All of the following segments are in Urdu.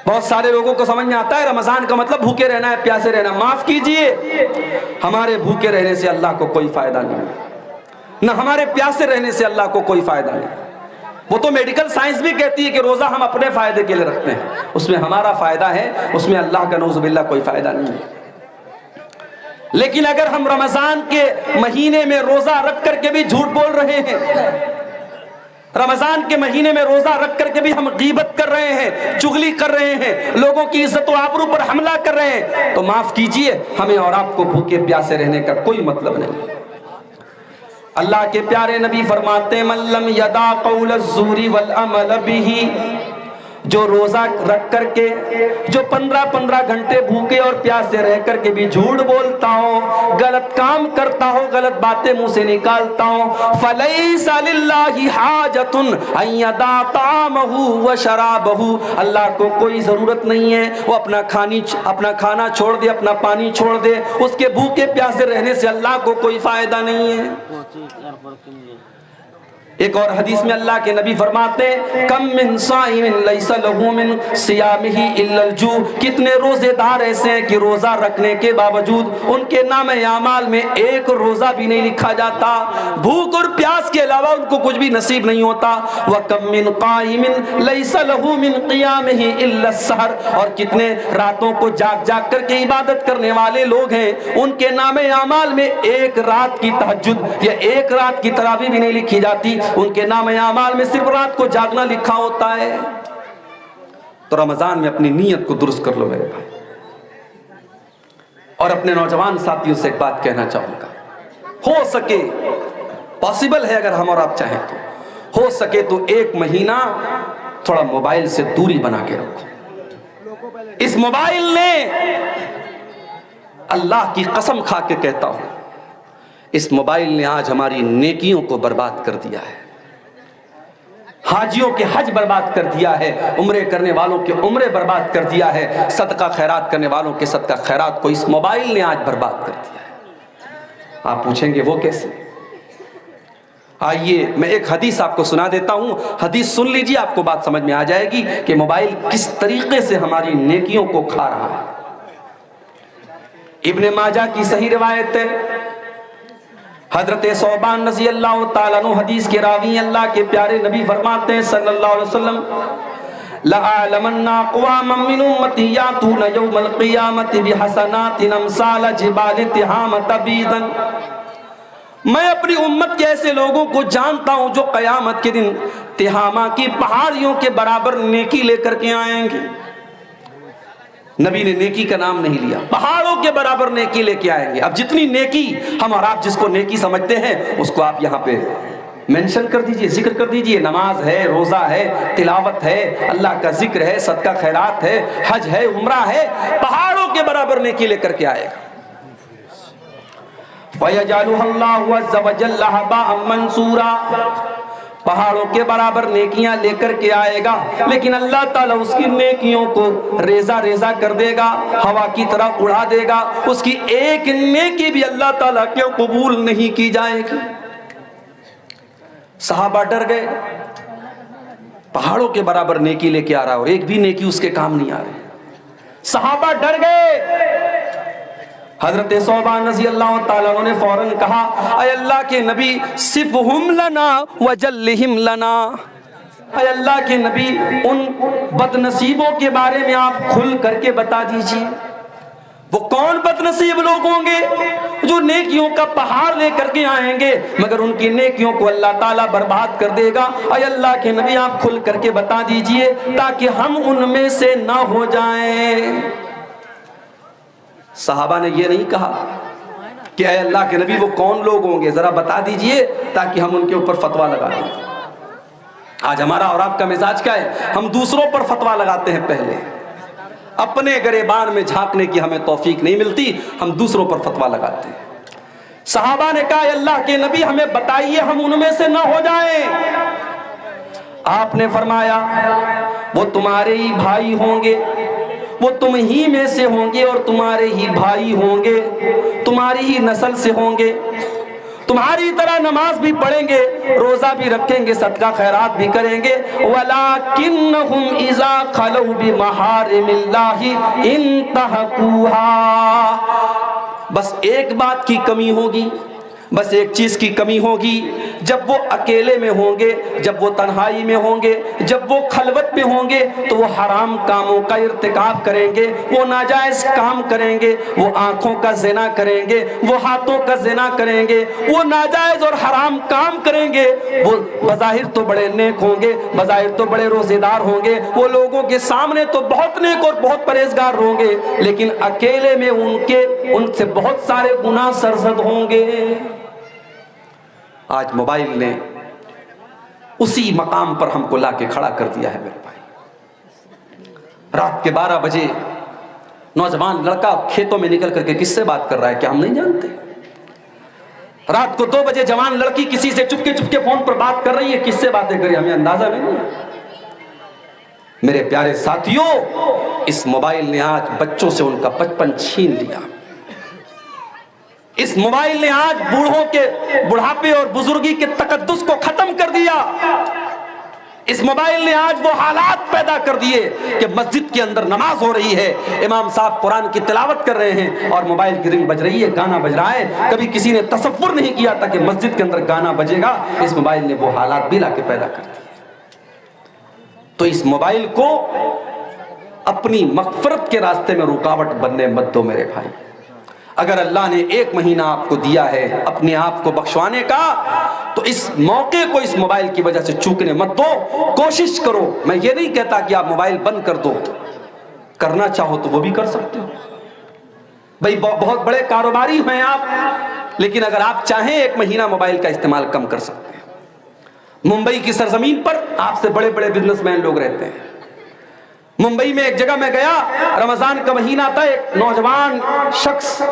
بہت سارے لوگوں کو سمجھ میں آتا ہے رمضان کا مطلب بھوکے رہنا ہے، پیاسے رہنا۔ معاف کیجئے، ہمارے بھوکے رہنے سے اللہ کو کوئی فائدہ نہیں، نہ ہمارے پیاسے رہنے سے اللہ کو کوئی فائدہ نہیں۔ وہ تو میڈیکل سائنس بھی کہتی ہے کہ روزہ ہم اپنے فائدے کے لیے رکھتے ہیں، اس میں ہمارا فائدہ ہے، اس میں اللہ کا نعوذ باللہ کوئی فائدہ نہیں ہے۔ لیکن اگر ہم رمضان کے مہینے میں روزہ رکھ کر کے بھی جھوٹ بول رہے ہیں، رمضان کے مہینے میں روزہ رکھ کر کے بھی ہم غیبت کر رہے ہیں، چغلی کر رہے ہیں، لوگوں کی عزت و آبرو پر حملہ کر رہے ہیں، تو معاف کیجئے، ہمیں اور آپ کو بھوکے پیاسے رہنے کا کوئی مطلب نہیں۔ اللہ کے پیارے نبی فرماتے ہیں من لم یدع قول الزور والعمل به، جو روزہ رکھ کر کے، جو 15 گھنٹے بھوکے اور پیاسے رہ کر کے بھی جھوٹ بولتا ہو، غلط کام کرتا ہو، غلط باتیں منہ سے نکالتا ہو، فلیس للہ حاجۃ ان یدع طعامہ وشرابہ، اللہ کو کوئی ضرورت نہیں ہے وہ اپنا کھانا چھوڑ دے، اپنا پانی چھوڑ دے، اس کے بھوکے پیاسے رہنے سے اللہ کو کوئی فائدہ نہیں ہے۔ ایک اور حدیث میں اللہ کے نبی فرماتے ہیں کم من صائم لیس لہ من صیامہ الا الجوع، کتنے روزے دار ایسے ہیں کہ روزہ رکھنے کے باوجود ان کے نام اعمال میں ایک روزہ بھی نہیں لکھا جاتا، بھوک اور پیاس کے علاوہ ان کو کچھ بھی نصیب نہیں ہوتا۔ وکم من قائم لیس لہ من قیامہ الا السحر، اور کتنے راتوں کو جاگ جاگ کر کے عبادت کرنے والے لوگ ہیں، ان کے نام اعمال میں ایک رات کی تہجد یا ایک رات کی تراویح بھی نہیں لکھی جاتی، ان کے نام اعمال میں صرف رات کو جاگنا لکھا ہوتا ہے۔ تو رمضان میں اپنی نیت کو درست کر لو میرے بھائی، اور اپنے نوجوان ساتھیوں سے ایک بات کہنا چاہوں گا، ہو سکے، پاسبل ہے اگر ہم اور آپ چاہیں تو، ہو سکے تو ایک مہینہ تھوڑا موبائل سے دوری بنا کے رکھو۔ اس موبائل نے، اللہ کی قسم کھا کے کہتا ہوں، اس موبائل نے آج ہماری نیکیوں کو برباد کر دیا ہے، حاجیوں کے حج برباد کر دیا ہے، عمرے کرنے والوں کے عمرے برباد کر دیا ہے، صدقہ خیرات کرنے والوں کے صدقہ خیرات کو اس موبائل نے آج برباد کر دیا ہے۔ آپ پوچھیں گے وہ کیسے؟ آئیے میں ایک حدیث آپ کو سنا دیتا ہوں، حدیث سن لیجئے، آپ کو بات سمجھ میں آ جائے گی کہ موبائل کس طریقے سے ہماری نیکیوں کو کھا رہا ہے۔ ابن ماجہ کی صحیح روایت ہے، حضرت ثوبان رضی اللہ تعالیٰ عنہ حدیث کے راوی، اللہ کے پیارے نبی فرماتے ہیں صلی اللہ علیہ وسلم لَأَعْلَمَنَّ أَقْوَامًا مِّنْ أُمَّتِي يَأْتُونَ يَوْمَ الْقِيَامَةِ بِحَسَنَاتٍ أَمْثَالَ جِبَالِ تِہَامَةَ بِيضًا، میں اپنی امت کے ایسے لوگوں کو جانتا ہوں جو قیامت کے دن تہامہ کی پہاڑیوں کے برابر نیکی لے کر کے آئیں گے۔ نبی نے نیکی کا نام نہیں لیا، پہاڑوں کے برابر نیکی لے کے آئیں گے۔ اب جتنی نیکی ہم اور آپ جس کو نیکی سمجھتے ہیں اس کو آپ یہاں پہ مینشن کر دیجئے، ذکر کر دیجئے، نماز ہے، روزہ ہے، تلاوت ہے، اللہ کا ذکر ہے، صدقہ خیرات ہے، حج ہے، عمرہ ہے، پہاڑوں کے برابر نیکی لے کر کے آئے گا۔ وَيَجْعَلُهَا اللَّهُ عَزَّ وَجَلَّ هَبَاءً مَنْثُورًا، پہاڑوں کے برابر نیکیاں لے کر کے آئے گا، لیکن اللہ تعالیٰ اس کی نیکیوں کو ریزہ ریزہ کر دے گا، ہوا کی طرح اڑا دے گا، اس کی ایک نیکی بھی اللہ تعالیٰ کیوں قبول نہیں کی جائے گی۔ صحابہ ڈر گئے، پہاڑوں کے برابر نیکی لے کے آ رہا اور ایک بھی نیکی اس کے کام نہیں آ رہی۔ صحابہ ڈر گئے۔ حضرت ثوبان رضی اللہ تعالیٰ عنہ نے فوراً کہا اے اللہ کے نبی صفہم لنا وجلہم لنا، اے اللہ کے نبی ان بد نصیبوں کے بارے میں آپ کھل کر کے بتا دیجئے، وہ کون بد نصیب لوگ ہوں گے جو نیکیوں کا پہاڑ لے کر کے آئیں گے مگر ان کی نیکیوں کو اللہ تعالیٰ برباد کر دے گا۔ اے اللہ کے نبی آپ کھل کر کے بتا دیجئے تاکہ ہم ان میں سے نہ ہو جائیں۔ صحابہ نے یہ نہیں کہا کہ اے اللہ کے نبی وہ کون لوگ ہوں گے، ذرا بتا دیجئے تاکہ ہم ان کے اوپر فتویٰ لگا دیں۔ آج ہمارا اور آپ کا مزاج کیا ہے؟ ہم دوسروں پر فتویٰ لگاتے ہیں، پہلے اپنے گریبان میں جھانکنے کی ہمیں توفیق نہیں ملتی، ہم دوسروں پر فتویٰ لگاتے ہیں۔ صحابہ نے کہا اے اللہ کے نبی ہمیں بتائیے ہم ان میں سے نہ ہو جائیں۔ آپ نے فرمایا وہ تمہارے ہی بھائی ہوں گے، وہ تم ہی میں سے ہوں گے اور تمہارے ہی بھائی ہوں گے، تمہاری ہی نسل سے ہوں گے، تمہاری طرح نماز بھی پڑھیں گے, روزہ بھی رکھیں گے, صدقہ خیرات بھی کریں گے, وَلَكِنَّهُمْ إِذَا خَلَوْا بِمَحَارِمِ اللَّهِ انتهكوها. بس ایک بات کی کمی ہوگی, بس ایک چیز کی کمی ہوگی, جب وہ اکیلے میں ہوں گے, جب وہ تنہائی میں ہوں گے, جب وہ خلوت میں ہوں گے, تو وہ حرام کاموں کا ارتکاب کریں گے, وہ ناجائز کام کریں گے, وہ آنکھوں کا زنا کریں گے, وہ ہاتھوں کا زنا کریں گے, وہ ناجائز اور حرام کام کریں گے. وہ بظاہر تو بڑے نیک ہوں گے, بظاہر تو بڑے روزے دار ہوں گے, وہ لوگوں کے سامنے تو بہت نیک اور بہت پرہیزگار ہوں گے, لیکن اکیلے میں ان سے بہت سارے گناہ سرزد ہوں گے. آج موبائل نے اسی مقام پر ہم کو لا کے کھڑا کر دیا ہے میرے بھائی. رات کے 12 بجے نوجوان لڑکا کھیتوں میں نکل کر کے کس سے بات کر رہا ہے کیا ہم نہیں جانتے؟ رات کو 2 بجے جوان لڑکی کسی سے چپکے چپکے فون پر بات کر رہی ہے, کس سے باتیں کر رہی ہے ہمیں اندازہ نہیں ہے. میرے پیارے ساتھیوں, اس موبائل نے آج بچوں سے ان کا بچپن چھین لیا. اس موبائل نے آج بوڑھوں کے بڑھاپے اور بزرگی کے تقدس کو ختم کر دیا. اس موبائل نے آج وہ حالات پیدا کر دیے کہ مسجد کے اندر نماز ہو رہی ہے, امام صاحب قرآن کی تلاوت کر رہے ہیں اور موبائل کی رنگ بج رہی ہے, گانا بج رہا ہے. کبھی کسی نے تصور نہیں کیا تھا کہ مسجد کے اندر گانا بجے گا. اس موبائل نے وہ حالات بھی لا کے پیدا کر دیے. تو اس موبائل کو اپنی مغفرت کے راستے میں رکاوٹ بننے مت دو میرے بھائی. اگر اللہ نے 1 مہینہ آپ کو دیا ہے اپنے آپ کو بخشوانے کا, تو اس موقع کو اس موبائل کی وجہ سے چوکنے مت دو. کوشش کرو, میں یہ نہیں کہتا کہ آپ موبائل بند کر دو, کرنا چاہو تو وہ بھی کر سکتے ہو بھائی, بہت بڑے کاروباری ہیں آپ, لیکن اگر آپ چاہیں 1 مہینہ موبائل کا استعمال کم کر سکتے ہیں. ممبئی کی سرزمین پر آپ سے بڑے بڑے بزنس مین لوگ رہتے ہیں. ممبئی میں ایک جگہ میں گیا, رمضان کا مہینہ تھا, ایک نوجوان شخص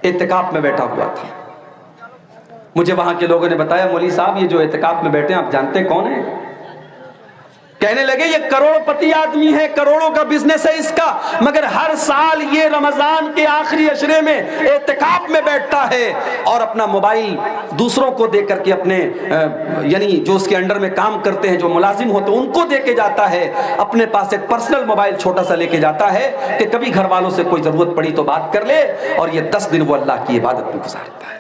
اعتکاف میں بیٹھا ہوا تھا. مجھے وہاں کے لوگوں نے بتایا, مولوی صاحب یہ جو اعتکاف میں بیٹھے ہیں آپ جانتے ہیں کون ہیں؟ کہنے لگے یہ کروڑ پتی آدمی ہے, کروڑوں کا بزنس ہے اس کا, مگر ہر سال یہ رمضان کے آخری عشرے میں اعتکاف میں بیٹھتا ہے اور اپنا موبائل دوسروں کو دے کر کے اپنے یعنی جو اس کے انڈر میں کام کرتے ہیں, جو ملازم ہوتے ہیں, ان کو دے کے جاتا ہے. اپنے پاس ایک پرسنل موبائل چھوٹا سا لے کے جاتا ہے کہ کبھی گھر والوں سے کوئی ضرورت پڑی تو بات کر لے, اور یہ 10 دن وہ اللہ کی عبادت میں گزارتا ہے.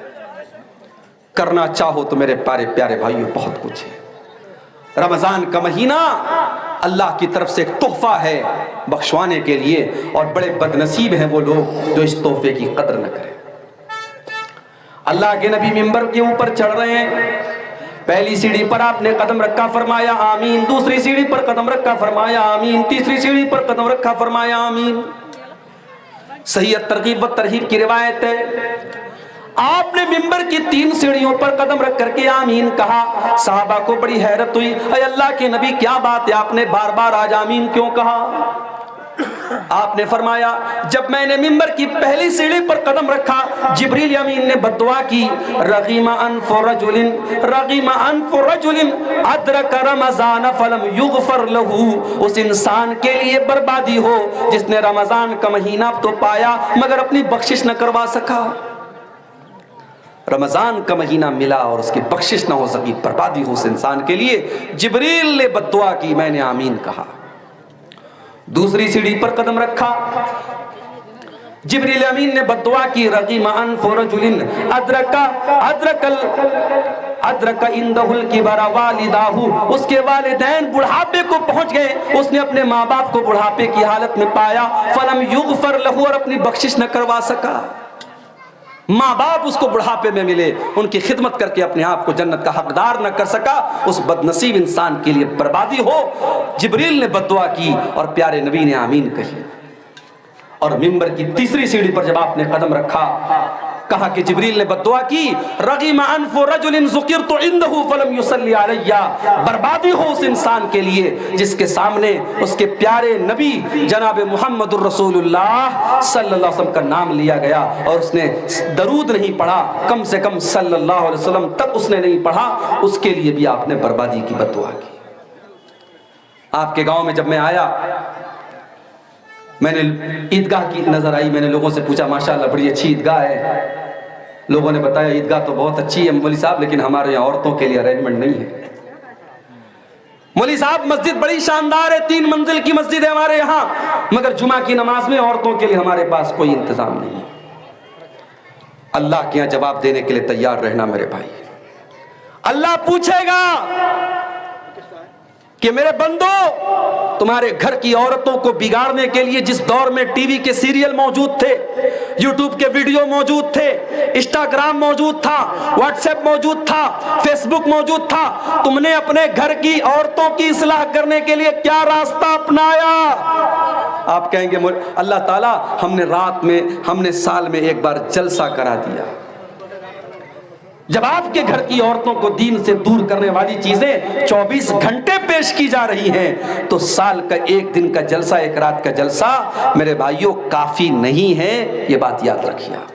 کرنا چاہو تو میرے پیارے بھائیوں بہت کچھ ہے. رمضان کا مہینہ اللہ کی طرف سے ایک تحفہ ہے بخشوانے کے لیے, اور بڑے بدنصیب ہیں وہ لوگ جو اس تحفے کی قدر نہ کریں. اللہ کے نبی منبر کے اوپر چڑھ رہے ہیں, پہلی سیڑھی پر آپ نے قدم رکھا, فرمایا آمین. دوسری سیڑھی پر قدم رکھا, فرمایا آمین. تیسری سیڑھی پر قدم رکھا, فرمایا آمین. صحیح ترغیب و ترہیب کی روایت ہے, آپ نے منبر کی 3 سیڑھیوں پر قدم رکھ کر کے آمین کہا. صحابہ کو بڑی حیرت ہوئی, اے اللہ کے نبی کیا بات ہے, آپ نے بار بار آج آمین کیوں کہا؟ آپ نے فرمایا جب میں نے منبر کی پہلی سیڑھی پر قدم رکھا, جبریل امین نے بددعا کی, رغیم انف رجل ادرک رمضان فلم یغفر له, اس انسان کے لیے بربادی ہو جس نے رمضان کا مہینہ تو پایا مگر اپنی بخشش نہ کروا سکا. رمضان کا مہینہ ملا اور اس کی بخشش نہ ہو سکی, بربادی ہو اس انسان کے لیے. جبریل نے بددعا کی, میں نے آمین کہا. دوسری سیڑھی پر قدم رکھا, جبریل امین نے بددعا کی, رغیم انف رجل ادرک عندہ الکبر والداہ, اس کے والدین بڑھاپے کو پہنچ گئے, اس نے اپنے ماں باپ کو بڑھاپے کی حالت میں پایا, فلم یغفر لہ, اور اپنی بخشش نہ کروا سکا. ماں باپ اس کو بڑھاپے میں ملے, ان کی خدمت کر کے اپنے آپ کو جنت کا حقدار نہ کر سکا, اس بدنصیب انسان کے لیے بربادی ہو. جبریل نے بددعا کی اور پیارے نبی نے آمین کہی. اور منبر کی تیسری سیڑھی پر جب آپ نے قدم رکھا, کہا کہ جبریل نے بددعا کی, رغیم انف رجل ذکرت عنہ فلم یصلی علی, بربادی ہو اس انسان کے لیے جس کے سامنے اس کے پیارے نبی جناب محمد الرسول اللہ صلی اللہ علیہ وسلم کا نام لیا گیا اور اس نے درود نہیں پڑھا, کم سے کم صلی اللہ علیہ وسلم تک اس نے نہیں پڑھا, اس کے لیے بھی آپ نے بربادی کی بددعا کی. آپ کے گاؤں میں جب میں آیا, میں نے عیدگاہ کی نظر آئی, میں نے لوگوں سے پوچھا ماشاءاللہ بڑی اچھی عیدگاہ ہے, لوگوں نے بتایا عیدگاہ تو بہت اچھی ہے مولوی صاحب، لیکن ہمارے یہاں عورتوں کے لیے ارینجمنٹ نہیں ہے۔ مولوی صاحب مسجد بڑی شاندار ہے، 3 منزل کی مسجد ہے ہمارے یہاں، مگر جمعہ کی نماز میں عورتوں کے لیے ہمارے پاس کوئی انتظام نہیں ہے۔ اللہ کے یہاں جواب دینے کے لیے تیار رہنا میرے بھائی۔ اللہ پوچھے گا کہ میرے بندو، تمہارے گھر کی عورتوں کو بگاڑنے کے لیے جس دور میں ٹی وی کے سیریل موجود تھے، یوٹیوب کے ویڈیو موجود تھے، انسٹاگرام موجود تھا، واٹس ایپ موجود تھا، فیس بک موجود تھا، تم نے اپنے گھر کی عورتوں کی اصلاح کرنے کے لیے کیا راستہ اپنایا؟ آپ کہیں گے اللہ تعالیٰ ہم نے سال میں ایک بار جلسہ کرا دیا۔ جب آپ کے گھر کی عورتوں کو دین سے دور کرنے والی چیزیں 24 گھنٹے پیش کی جا رہی ہیں تو سال کا 1 دن کا جلسہ، 1 رات کا جلسہ میرے بھائیوں کافی نہیں ہے، یہ بات یاد رکھیے آپ۔